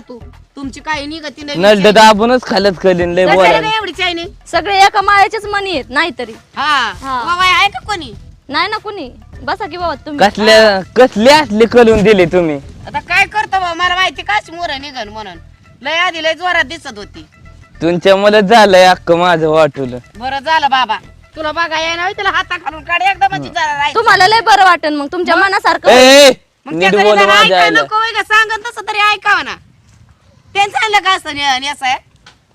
तू तुमची काही निघती नाही नळद दाबूनच खालच कलीन लय बोला एवढी चायनी सगळे एका माळ्याचेच मनी आहेत नाहीतरी हा बाबा आहे का कोणी नाही ना कुणी बसा की बाबा तुम्ही कसले असले कलून दिले तुम्ही आता काय करतो बाबा मला माहिती काच मोर निघन म्हणून लय आधी लय जोरात दिसत होती तुमच्या मला झालंय अक्क माझं वाटवलं बरं झालं बाबा तुला बघा या ना तुला हाता खालून काढ एकदम तुम्हाला लय बरं वाटेल मग तुमच्या मनासारखं ए मग नीट त्या बोल गरीबाला माझ्या ऐकायला आईला नको होय का सांगत तसं तरी ऐकावं ना त्यांचं सांगलं का असं नेसाय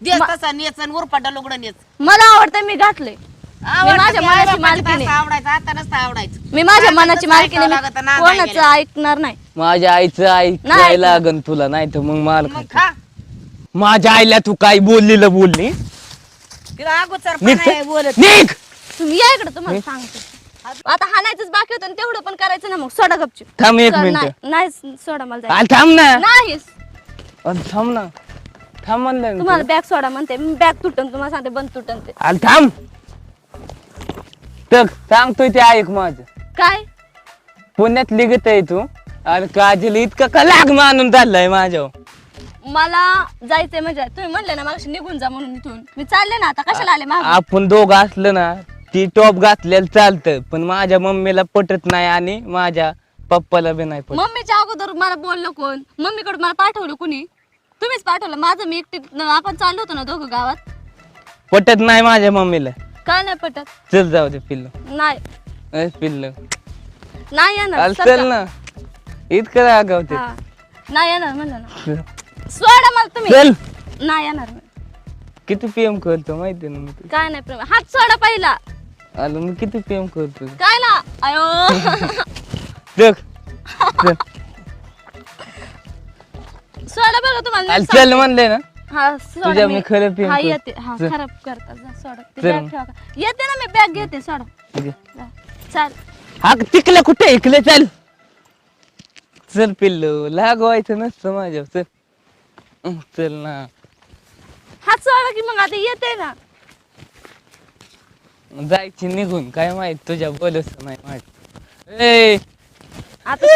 देस तसा नेच आणि उरपाटा लुगडं नेच मला आवडतं मी घातलंय माझ्या मनाची मालकीण आहे. आवडायचं आता नसतं आवडायचं मी माझ्या मनाची मालकीण आहे. लागत मी ना कोणाचं ऐकणार नाही माझ्या आईचं ऐकायला नाही. लागन तुला नाही तर मग माल मग खात. खा माझ्या आईला तू काय बोललेलं बोलली तिला अगोदर निघ पण आहे बोलत निघ तुम्ही या इकडे तुम्हाला सांगते आता हाणायचंच बाकी होतं आणि तेवढं पण करायचं ना मग सोडा गपचूप थांब एक सोड, मिनिट नाही सोडा मला जायचं. आल थांब ना नाही थांब ना थांब म्हणलं ना तुम्हाला बॅग सोडा म्हणते बॅग तुटन तुम्हाला सांगते बंद तुटन ते आल थांब तर सांगतोय ते ऐक माझं काय पुण्यात लिगत आहे तू आणि काजल इतकं का लाग मानून चाललाय माझ्यावर मला जायचंय म्हणजे तुम्ही म्हणले ना मला निघून जा म्हणून इथून मी चालले ना आता कशाला आले मागं? आपण दोघं असलं ना ती टॉप घातलेलं चालतं पण माझ्या मम्मीला पटत नाही आणि माझ्या पप्पाला बी नाही पटत मम्मीच्या अगोदर मला बोललं कोण मम्मीकडे मला पाठवलं कुणी तुम्हीच पाठवलं माझं मी एकटी आपण चाललो होतो ना दोघं गावात पटत नाही माझ्या मम्मीला काय नाही पटत चल जाऊ दे पिल्लं नाही पिल्लं नाही येणार चल सरका. ना इतकं रागावते हा. नाही येणार म्हणलं ना सोडा मला तुम्ही चल नाही येणार मी. किती प्रेम करतो माहिती ना मी काय नाही प्रेम हात सोडा पहिला आलो मी किती प्रेम करतो काय ना अयो देख चल सोडा बघा तुम्हाला नीट चल म्हणले ना हा सोडा तुझ्या मी मी खरं प्रेम हा करतो. येते हा चल. खराब करता जा, सोडा ती चल. बॅग ठेवा का. येते ना मी बॅग घेते सोडा ठीक आहे. जा. चाल हा तिकलं कुठे इकलं चल चल पिल्लू लागवायचं नसतं माझ्या चल चल ना हात सोडा की मग आता येते ना जायची निघून काय माहित तुझ्या बोलच नाही माहित ए आता